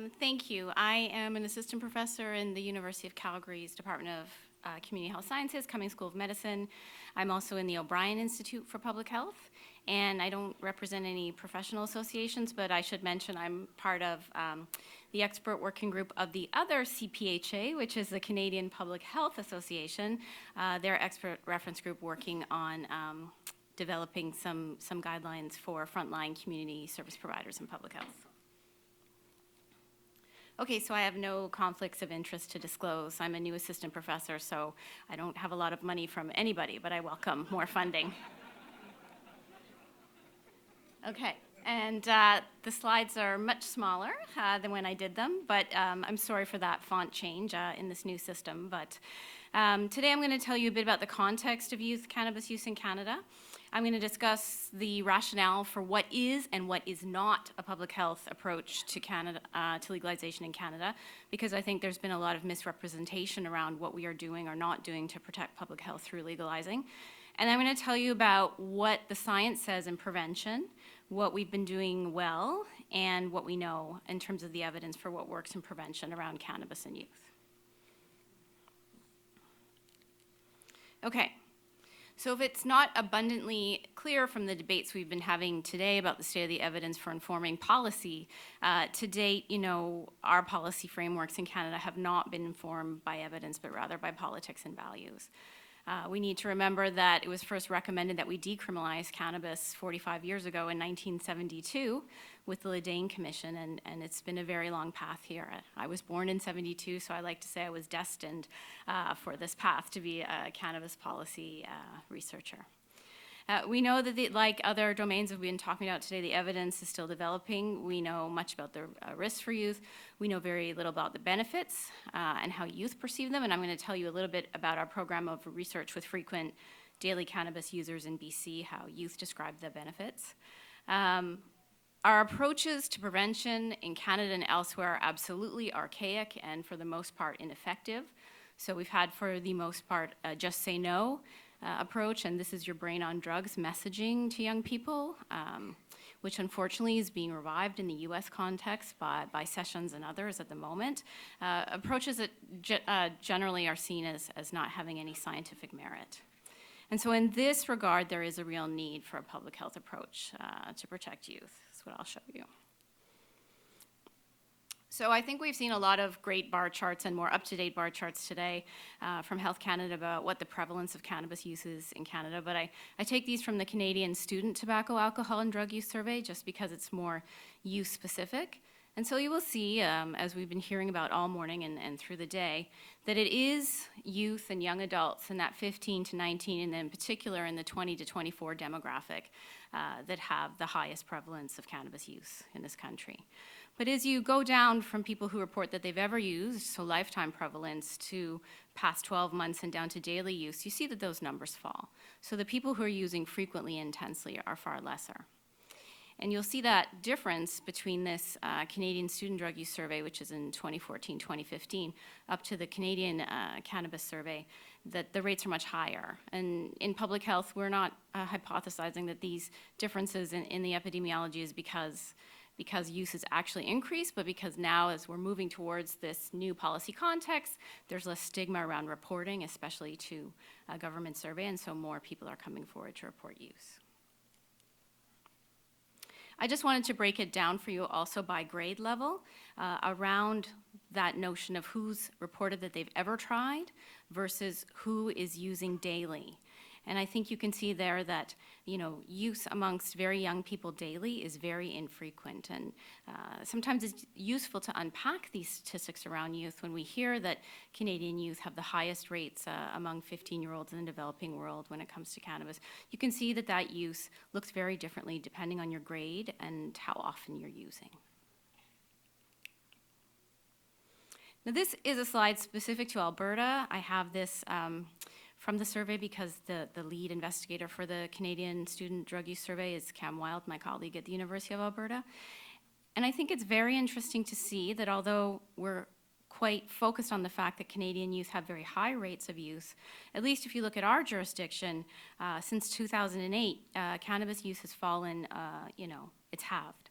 Thank you. I am an assistant professor in the University of Calgary's Department of Community Health Sciences, Cummings School of Medicine. I'm also in the O'Brien Institute for Public Health, and I don't represent any professional associations, but I should mention I'm part of the expert working group of the other CPHA, which is the Canadian Public Health Association, their expert reference group working on developing some guidelines for frontline community service providers in public health. Okay, so I have no conflicts of interest to disclose. I'm a new assistant professor, so I don't have a lot of money from anybody, but I welcome more funding. Okay, and the slides are much smaller than when I did them, but I'm sorry for that font change in this new system. But today I'm going to tell you a bit about the context of youth cannabis use in Canada. I'm going to discuss the rationale for what is and what is not a public health approach to Canada, to legalization in Canada, because I think there's been a lot of misrepresentation around what we are doing or not doing to protect public health through legalizing. And I'm going to tell you about what the science says in prevention, what we've been doing well, and what we know in terms of the evidence for what works in prevention around cannabis and youth. Okay. So if it's not abundantly clear from the debates we've been having today about the state of the evidence for informing policy, to date, our policy frameworks in Canada have not been informed by evidence, but rather by politics and values. We need to remember that it was first recommended that we decriminalize cannabis 45 years ago in 1972 with the Legalization Commission, and it's been a very long path here. I was born in 72, so I like to say I was destined for this path to be a cannabis policy researcher. We know that, like other domains that we've been talking about today, the evidence is still developing. We know much about the risks for youth. We know very little about the benefits and how youth perceive them, and I'm going to tell you a little bit about our program of research with frequent daily cannabis users in BC, how youth describe the benefits. Our approaches to prevention in Canada and elsewhere are absolutely archaic and for the most part ineffective. So we've had for the most part just say no approach, and this is your brain on drugs messaging to young people, which unfortunately is being revived in the US context by Sessions and others at the moment. Approaches that generally are seen as not having any scientific merit. And so in this regard, there is a real need for a public health approach to protect youth. That's what I'll show you. So I think we've seen a lot of great bar charts and more up-to-date bar charts today from Health Canada about what the prevalence of cannabis use is in Canada, but I take these from the Canadian Student Tobacco, Alcohol and Drug Use Survey just because it's more use-specific. And so you will see, as we've been hearing about all morning and through the day, that it is youth and young adults in that 15 to 19, and in particular in the 20 to 24 demographic that have the highest prevalence of cannabis use in this country. But as you go down from people who report that they've ever used, so lifetime prevalence, to past 12 months and down to daily use, you see that those numbers fall. So the people who are using frequently and intensely are far lesser. And you'll see that difference between this Canadian Student Drug Use Survey, which is in 2014-2015, up to the Canadian Cannabis Survey, that the rates are much higher. And in public health, we're not hypothesizing that these differences in the epidemiology is because use has actually increased, but because now as we're moving towards this new policy context, there's less stigma around reporting, especially to a government survey, and so more people are coming forward to report use. I just wanted to break it down for you also by grade level around that notion of who's reported that they've ever tried versus who is using daily. And I think you can see there that, use amongst very young people daily is very infrequent. And sometimes it's useful to unpack these statistics around youth when we hear that Canadian youth have the highest rates among 15-year-olds in the developing world when it comes to cannabis. You can see that that use looks very differently depending on your grade and how often you're using. Now this is a slide specific to Alberta. I have this from the survey because the lead investigator for the Canadian Student Drug Use Survey is Cam Wild, my colleague at the University of Alberta. And I think it's very interesting to see that although we're quite focused on the fact that Canadian youth have very high rates of use, at least if you look at our jurisdiction, since 2008, cannabis use has fallen, it's halved.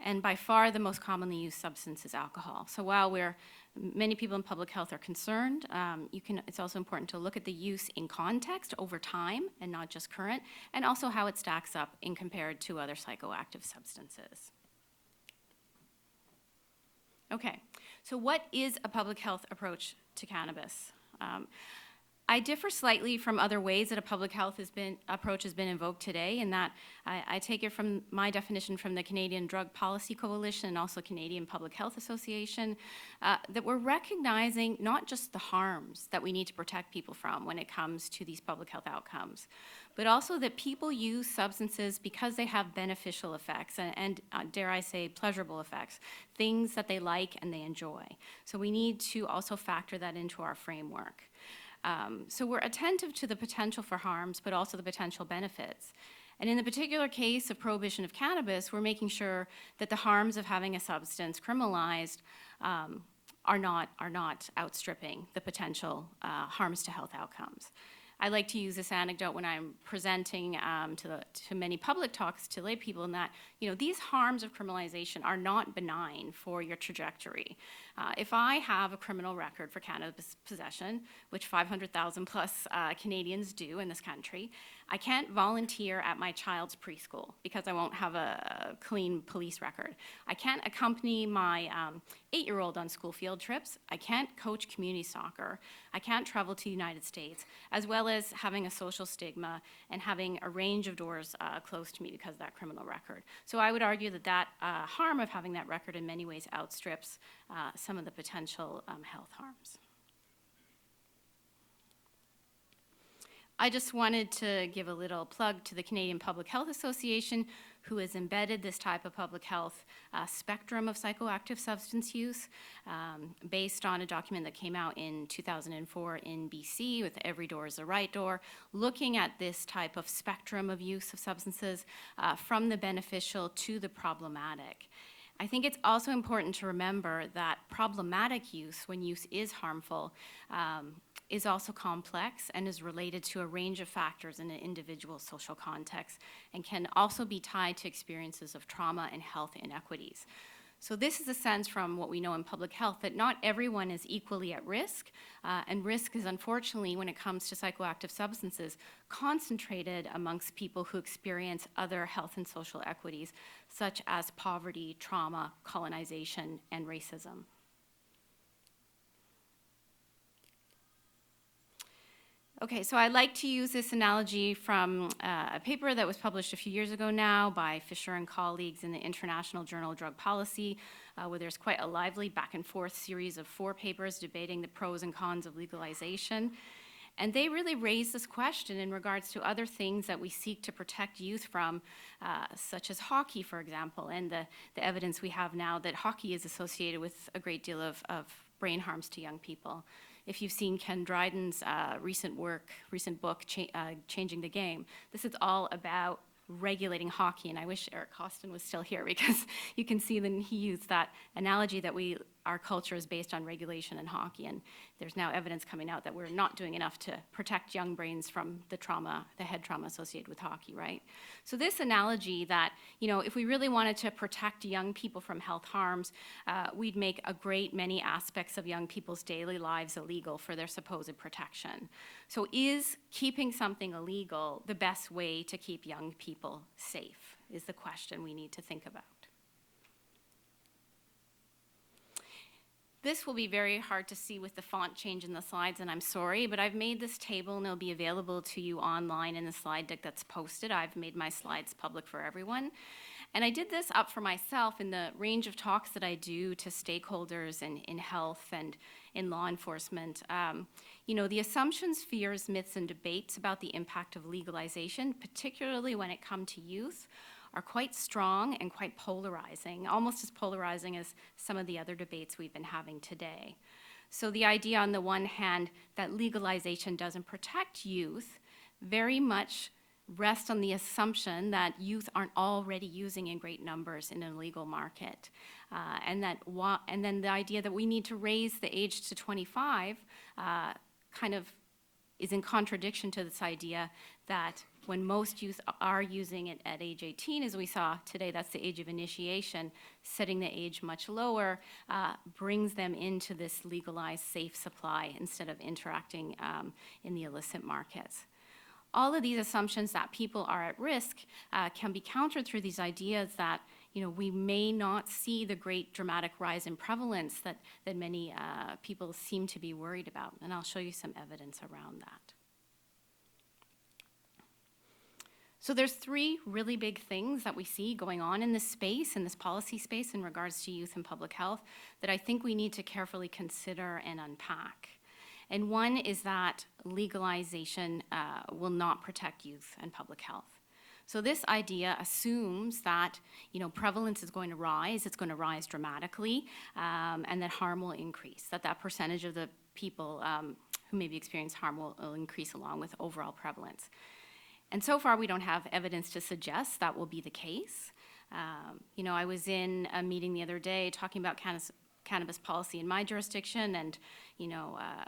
And by far, the most commonly used substance is alcohol. So while many people in public health are concerned, it's also important to look at the use in context over time and not just current, and also how it stacks up in compared to other psychoactive substances. Okay, so what is a public health approach to cannabis? I differ slightly from other ways that a public health approach has been invoked today, in that I take it from my definition from the Canadian Drug Policy Coalition and also Canadian Public Health Association, that we're recognizing not just the harms that we need to protect people from when it comes to these public health outcomes, but also that people use substances because they have beneficial effects and dare I say, pleasurable effects, things that they like and they enjoy. So we need to also factor that into our framework. So we're attentive to the potential for harms, but also the potential benefits. And in the particular case of prohibition of cannabis, we're making sure that the harms of having a substance criminalized are not outstripping the potential harms to health outcomes. I like to use this anecdote when I'm presenting to many public talks to lay people, in that, these harms of criminalization are not benign for your trajectory. If I have a criminal record for cannabis possession, which 500,000 plus Canadians do in this country, I can't volunteer at my child's preschool because I won't have a clean police record. I can't accompany my 8-year-old on school field trips. I can't coach community soccer. I can't travel to the United States, as well as having a social stigma and having a range of doors closed to me because of that criminal record. So I would argue that harm of having that record in many ways outstrips some of the potential health harms. I just wanted to give a little plug to the Canadian Public Health Association, who has embedded this type of public health spectrum of psychoactive substance use based on a document that came out in 2004 in BC with Every Door is the Right Door, looking at this type of spectrum of use of substances from the beneficial to the problematic. I think it's also important to remember that problematic use, when use is harmful, is also complex and is related to a range of factors in an individual social context, and can also be tied to experiences of trauma and health inequities. So this is a sense from what we know in public health that not everyone is equally at risk, and risk is, unfortunately, when it comes to psychoactive substances, concentrated amongst people who experience other health and social equities, such as poverty, trauma, colonization, and racism. Okay, so I like to use this analogy from a paper that was published a few years ago now by Fisher and colleagues in the International Journal of Drug Policy, where there's quite a lively back and forth series of 4 papers debating the pros and cons of legalization. And they really raise this question in regards to other things that we seek to protect youth from, such as hockey, for example, and the evidence we have now that hockey is associated with a great deal of brain harms to young people. If you've seen Ken Dryden's recent book, Changing the Game, this is all about regulating hockey, and I wish Eric Costin was still here, because you can see that he used that analogy that our culture is based on regulation in hockey, and there's now evidence coming out that we're not doing enough to protect young brains from the head trauma associated with hockey, right? So this analogy that, if we really wanted to protect young people from health harms, we'd make a great many aspects of young people's daily lives illegal for their supposed protection. So is keeping something illegal the best way to keep young people safe, is the question we need to think about. This will be very hard to see with the font change in the slides, and I'm sorry, but I've made this table and it'll be available to you online in the slide deck that's posted. I've made my slides public for everyone. And I did this up for myself in the range of talks that I do to stakeholders in health and in law enforcement. The assumptions, fears, myths, and debates about the impact of legalization, particularly when it comes to youth, are quite strong and quite polarizing, almost as polarizing as some of the other debates we've been having today. So the idea on the one hand that legalization doesn't protect youth very much rests on the assumption that youth aren't already using in great numbers in an illegal market. And then the idea that we need to raise the age to 25 kind of is in contradiction to this idea that when most youth are using it at age 18, as we saw today, that's the age of initiation, setting the age much lower brings them into this legalized safe supply instead of interacting in the illicit markets. All of these assumptions that people are at risk can be countered through these ideas that we may not see the great dramatic rise in prevalence that many people seem to be worried about. And I'll show you some evidence around that. So there's three really big things that we see going on in this space, in this policy space in regards to youth and public health, that I think we need to carefully consider and unpack. And one is that legalization will not protect youth and public health. So this idea assumes that prevalence is going to rise, it's going to rise dramatically, and that harm will increase, that percentage of the people who maybe experience harm will increase along with overall prevalence. And so far we don't have evidence to suggest that will be the case. I was in a meeting the other day talking about cannabis policy in my jurisdiction, and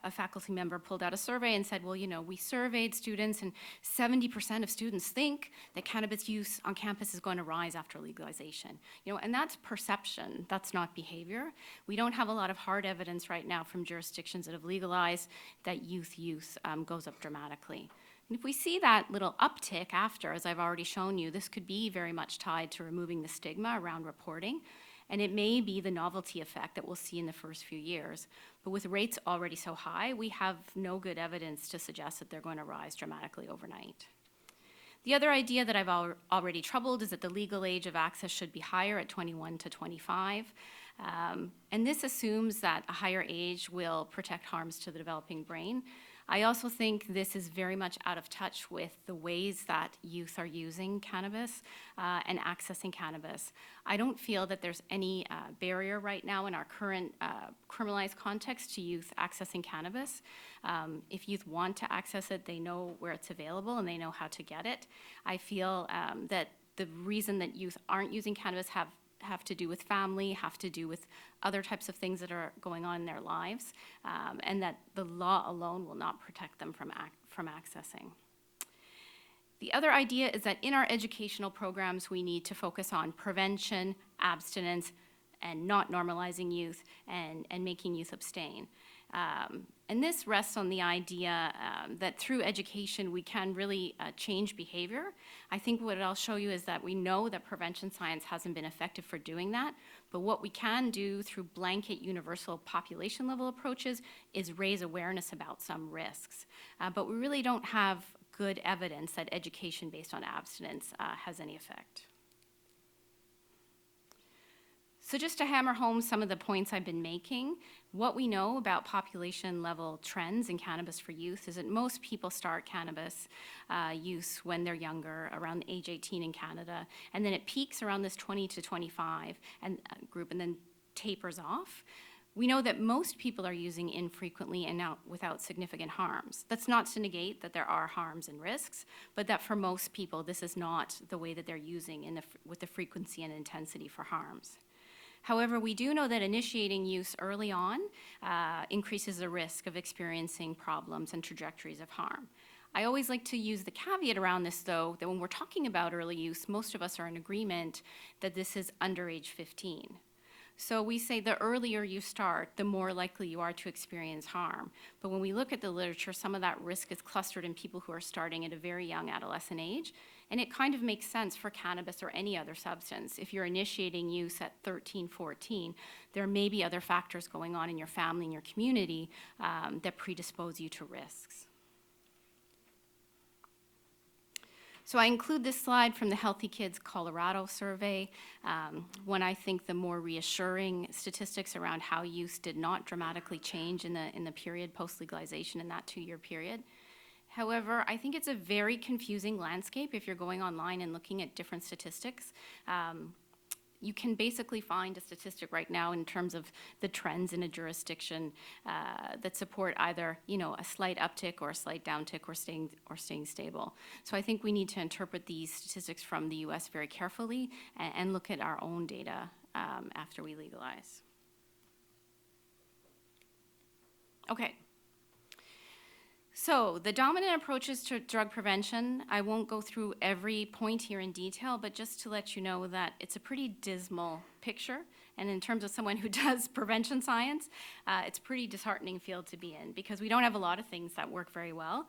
a faculty member pulled out a survey and said, well, we surveyed students and 70% of students think that cannabis use on campus is going to rise after legalization. And that's perception, that's not behavior. We don't have a lot of hard evidence right now from jurisdictions that have legalized that youth use goes up dramatically. And if we see that little uptick after, as I've already shown you, this could be very much tied to removing the stigma around reporting. And it may be the novelty effect that we'll see in the first few years. But with rates already so high, we have no good evidence to suggest that they're going to rise dramatically overnight. The other idea that I've already troubled is that the legal age of access should be higher at 21 to 25. And this assumes that a higher age will protect harms to the developing brain. I also think this is very much out of touch with the ways that youth are using cannabis and accessing cannabis. I don't feel that there's any barrier right now in our current criminalized context to youth accessing cannabis. If youth want to access it, they know where it's available and they know how to get it. I feel that the reason that youth aren't using cannabis have to do with family, have to do with other types of things that are going on in their lives, and that the law alone will not protect them from accessing. The other idea is that in our educational programs, we need to focus on prevention, abstinence, and not normalizing youth and making youth abstain. And this rests on the idea that through education, we can really change behavior. I think what I'll show you is that we know that prevention science hasn't been effective for doing that, but what we can do through blanket universal population level approaches is raise awareness about some risks. But we really don't have good evidence that education based on abstinence has any effect. So just to hammer home some of the points I've been making, what we know about population level trends in cannabis for youth is that most people start cannabis use when they're younger, around age 18 in Canada, and then it peaks around this 20 to 25 group and then tapers off. We know that most people are using infrequently and not without significant harms. That's not to negate that there are harms and risks, but that for most people, this is not the way that they're using with the frequency and intensity for harms. However, we do know that initiating use early on increases the risk of experiencing problems and trajectories of harm. I always like to use the caveat around this, though, that when we're talking about early use, most of us are in agreement that this is under age 15. So we say the earlier you start, the more likely you are to experience harm. But when we look at the literature, some of that risk is clustered in people who are starting at a very young adolescent age. And it kind of makes sense for cannabis or any other substance. If you're initiating use at 13, 14, there may be other factors going on in your family and your community that predispose you to risks. So I include this slide from the Healthy Kids Colorado survey, when I think the more reassuring statistics around how use did not dramatically change in the period post-legalization in that 2-year period. However, I think it's a very confusing landscape if you're going online and looking at different statistics. You can basically find a statistic right now in terms of the trends in a jurisdiction that support either, a slight uptick or a slight downtick or staying stable. So I think we need to interpret these statistics from the U.S. very carefully and look at our own data after we legalize. So the dominant approaches to drug prevention, I won't go through every point here in detail, but just to let you know that it's a pretty dismal picture. And in terms of someone who does prevention science, it's a pretty disheartening field to be in because we don't have a lot of things that work very well.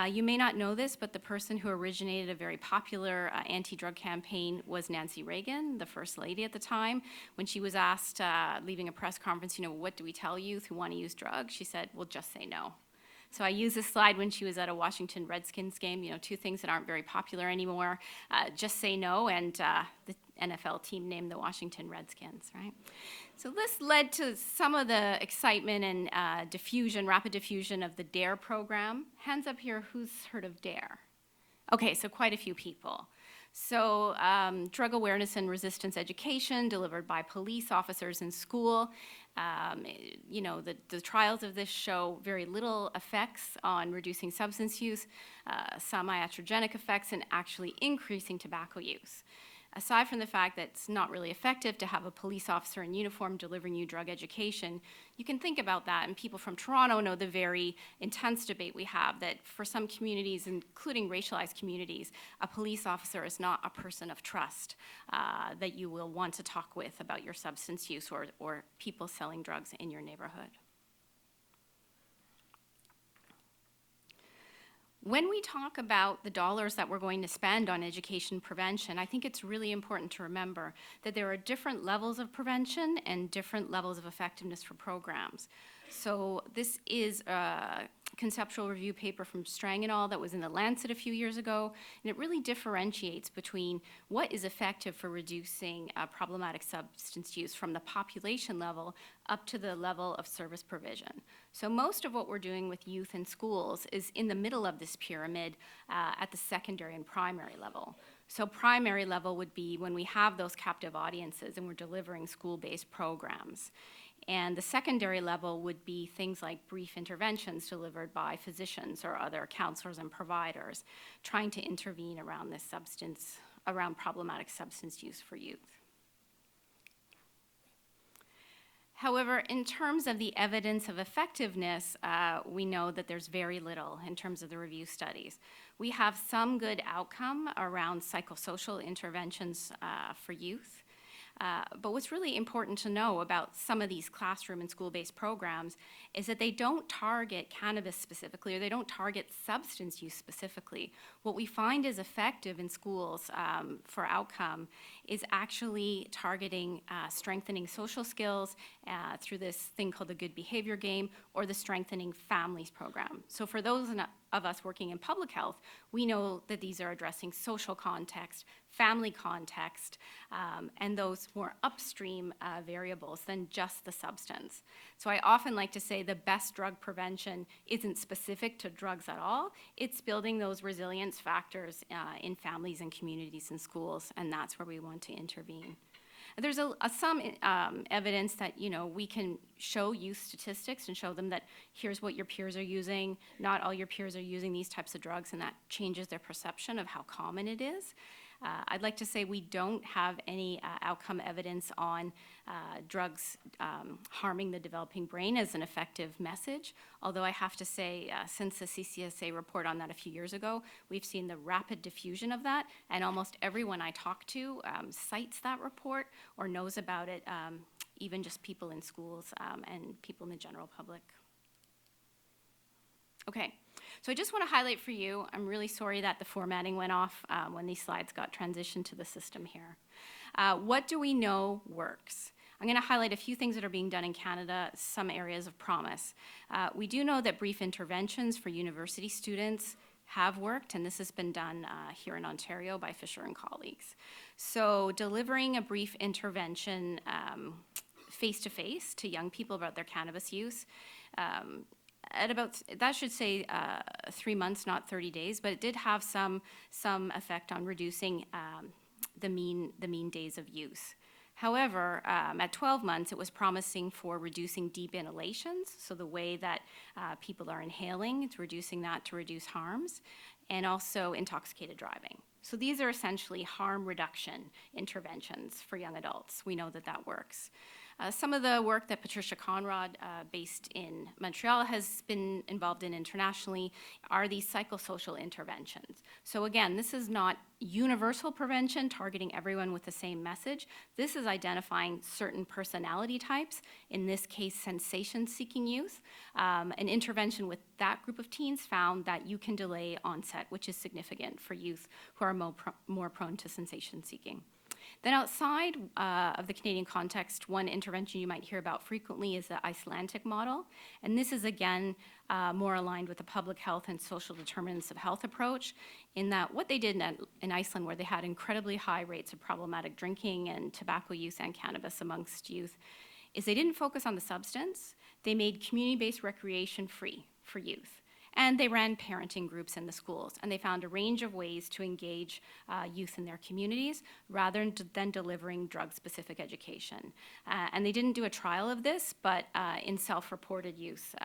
You may not know this, but the person who originated a very popular anti-drug campaign was Nancy Reagan, the first lady at the time. When she was asked, leaving a press conference, what do we tell youth who want to use drugs? She said, well, just say no. So I used this slide when she was at a Washington Redskins game, two things that aren't very popular anymore, just say no, and the NFL team named the Washington Redskins, right? So this led to some of the excitement and rapid diffusion of the DARE program. Hands up here, who's heard of DARE? Okay, so quite a few people. So drug awareness and resistance education delivered by police officers in school. The trials of this show very little effects on reducing substance use, some iatrogenic effects, and actually increasing tobacco use. Aside from the fact that it's not really effective to have a police officer in uniform delivering you drug education, you can think about that, and people from Toronto know the very intense debate we have that for some communities, including racialized communities, a police officer is not a person of trust that you will want to talk with about your substance use or people selling drugs in your neighborhood. When we talk about the dollars that we're going to spend on education prevention, I think it's really important to remember that there are different levels of prevention and different levels of effectiveness for programs. So this is a conceptual review paper from Strang et al. That was in the Lancet a few years ago, and it really differentiates between what is effective for reducing problematic substance use from the population level up to the level of service provision. So most of what we're doing with youth in schools is in the middle of this pyramid at the secondary and primary level. So primary level would be when we have those captive audiences and we're delivering school-based programs. And the secondary level would be things like brief interventions delivered by physicians or other counselors and providers trying to intervene around around problematic substance use for youth. However, in terms of the evidence of effectiveness, we know that there's very little in terms of the review studies. We have some good outcome around psychosocial interventions for youth. But what's really important to know about some of these classroom and school-based programs is that they don't target cannabis specifically, or they don't target substance use specifically. What we find is effective in schools for outcome is actually targeting strengthening social skills through this thing called the Good Behavior Game or the Strengthening Families program. So for those of us working in public health, we know that these are addressing social context, family context, and those more upstream variables than just the substance. So I often like to say the best drug prevention isn't specific to drugs at all. It's building those resilience factors in families and communities and schools, and that's where we want to intervene. There's some evidence that we can show youth statistics and show them that here's what your peers are using. Not all your peers are using these types of drugs, and that changes their perception of how common it is. I'd like to say we don't have any outcome evidence on drugs harming the developing brain as an effective message, although I have to say since the CCSA report on that a few years ago, we've seen the rapid diffusion of that, and almost everyone I talk to cites that report or knows about it, even just people in schools and people in the general public. Okay. So I just want to highlight for you, I'm really sorry that the formatting went off when these slides got transitioned to the system here. What do we know works? I'm going to highlight a few things that are being done in Canada, some areas of promise. We do know that brief interventions for university students have worked, and this has been done here in Ontario by Fisher and colleagues. So delivering a brief intervention face-to-face to young people about their cannabis use, that should say 3 months, not 30 days, but it did have some effect on reducing the mean days of use. However, at 12 months, it was promising for reducing deep inhalations, so the way that people are inhaling, it's reducing that to reduce harms, and also intoxicated driving. So these are essentially harm reduction interventions for young adults. We know that that works. Some of the work that Patricia Conrad, based in Montreal, has been involved in internationally are these psychosocial interventions. So again, this is not universal prevention targeting everyone with the same message. This is identifying certain personality types, in this case sensation-seeking youth. An intervention with that group of teens found that you can delay onset, which is significant for youth who are more prone to sensation-seeking. Then outside of the Canadian context, one intervention you might hear about frequently is the Icelandic model. And this is, again, more aligned with the public health and social determinants of health approach, in that what they did in Iceland, where they had incredibly high rates of problematic drinking and tobacco use and cannabis amongst youth, is they didn't focus on the substance. They made community-based recreation free for youth. And they ran parenting groups in the schools, and they found a range of ways to engage youth in their communities rather than delivering drug-specific education. And they didn't do a trial of this, but in self-reported use,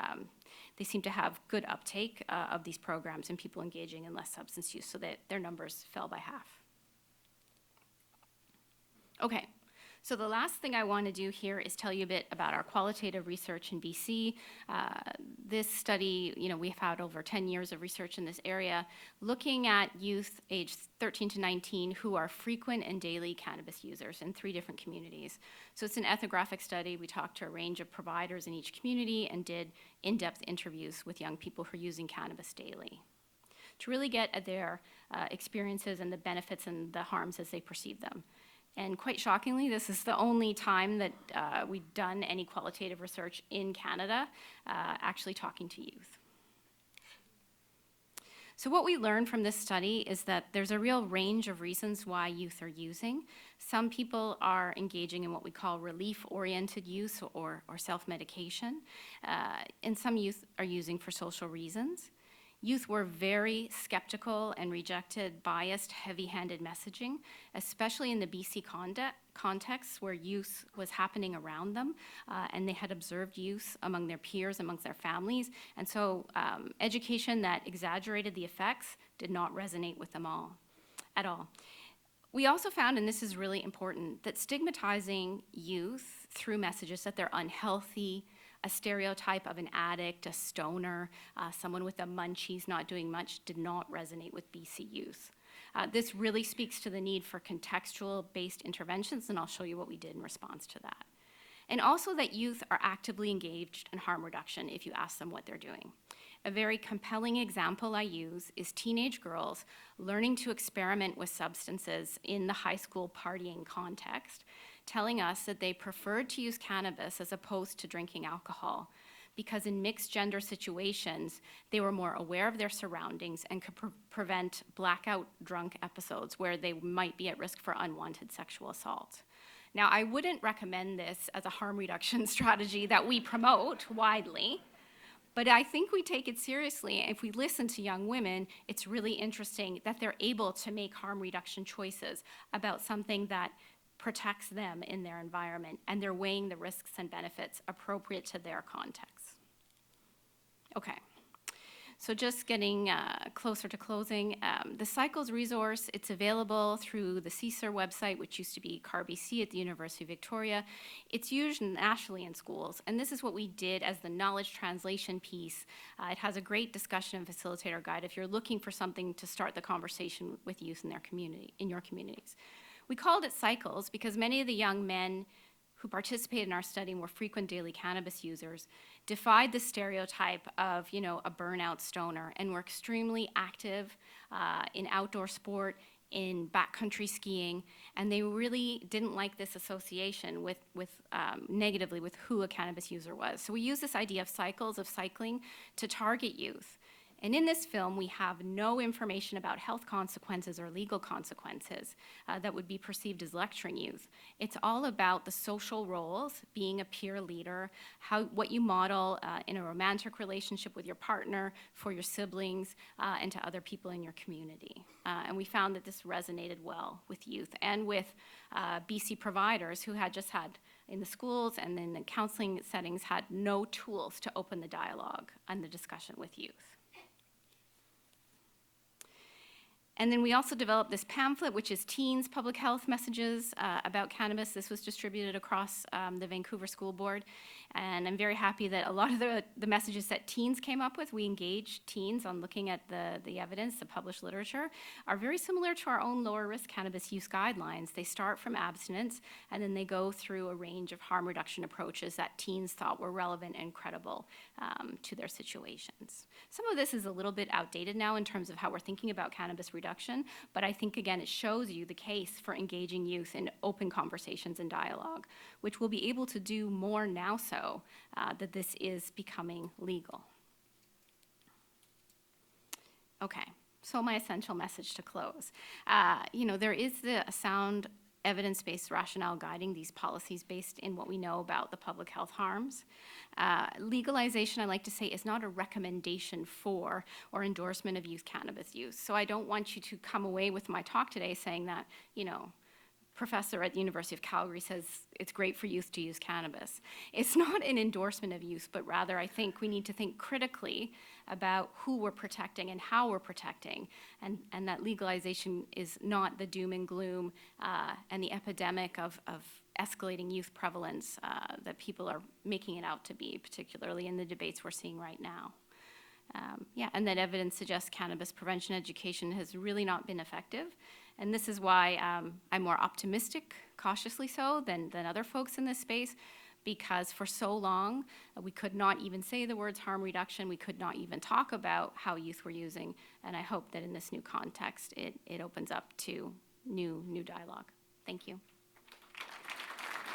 they seem to have good uptake of these programs and people engaging in less substance use, so that their numbers fell by half. Okay. So the last thing I want to do here is tell you a bit about our qualitative research in BC. This study, we've had over 10 years of research in this area, looking at youth aged 13 to 19 who are frequent and daily cannabis users in 3 different communities. So it's an ethnographic study. We talked to a range of providers in each community and did in-depth interviews with young people who are using cannabis daily to really get at their experiences and the benefits and the harms as they perceive them. And quite shockingly, this is the only time that we've done any qualitative research in Canada actually talking to youth. So what we learned from this study is that there's a real range of reasons why youth are using. Some people are engaging in what we call relief-oriented use or self-medication, and some youth are using for social reasons. Youth were very skeptical and rejected biased, heavy-handed messaging, especially in the BC context where use was happening around them, and they had observed use among their peers, amongst their families. And so education that exaggerated the effects did not resonate with them all, at all. We also found, and this is really important, that stigmatizing youth through messages that they're unhealthy, a stereotype of an addict, a stoner, someone with the munchies not doing much did not resonate with BC youth. This really speaks to the need for contextual-based interventions, and I'll show you what we did in response to that. And also that youth are actively engaged in harm reduction if you ask them what they're doing. A very compelling example I use is teenage girls learning to experiment with substances in the high school partying context, telling us that they preferred to use cannabis as opposed to drinking alcohol because in mixed gender situations, they were more aware of their surroundings and could prevent blackout drunk episodes where they might be at risk for unwanted sexual assault. Now, I wouldn't recommend this as a harm reduction strategy that we promote widely, but I think we take it seriously. If we listen to young women, it's really interesting that they're able to make harm reduction choices about something that protects them in their environment, and they're weighing the risks and benefits appropriate to their context. Okay, so just getting closer to closing, the Cycles resource, it's available through the CSIR website, which used to be CARBC at the University of Victoria. It's used nationally in schools, and this is what we did as the knowledge translation piece. It has a great discussion and facilitator guide if you're looking for something to start the conversation with youth in their community, in your communities. We called it Cycles because many of the young men who participated in our study and were frequent daily cannabis users defied the stereotype of, a burnout stoner and were extremely active in outdoor sport, in backcountry skiing, and they really didn't like this association with negatively with who a cannabis user was. So we use this idea of cycles of cycling to target youth. And in this film, we have no information about health consequences or legal consequences that would be perceived as lecturing youth. It's all about the social roles, being a peer leader, what you model in a romantic relationship with your partner, for your siblings, and to other people in your community. And we found that this resonated well with youth and with BC providers who had just had in the schools and in the counseling settings had no tools to open the dialogue and the discussion with youth. And then we also developed this pamphlet, which is teens' public health messages about cannabis. This was distributed across the Vancouver School Board. And I'm very happy that a lot of the messages that teens came up with, we engaged teens on looking at the evidence, the published literature, are very similar to our own lower risk cannabis use guidelines. They start from abstinence, and then they go through a range of harm reduction approaches that teens thought were relevant and credible to their situations. Some of this is a little bit outdated now in terms of how we're thinking about cannabis reduction, but I think, again, it shows you the case for engaging youth in open conversations and dialogue, which we'll be able to do more now so that this is becoming legal. Okay, so my essential message to close. There is a sound evidence-based rationale guiding these policies based in what we know about the public health harms. Legalization, I like to say, is not a recommendation for or endorsement of youth cannabis use. So I don't want you to come away with my talk today saying that, professor at the University of Calgary says it's great for youth to use cannabis. It's not an endorsement of use, but rather I think we need to think critically about who we're protecting and how we're protecting, and that legalization is not the doom and gloom and the epidemic of escalating youth prevalence that people are making it out to be, particularly in the debates we're seeing right now. And that evidence suggests cannabis prevention education has really not been effective. And this is why I'm more optimistic, cautiously so, than other folks in this space, because for so long we could not even say the words harm reduction, we could not even talk about how youth were using, and I hope that in this new context it opens up to new dialogue. Thank you.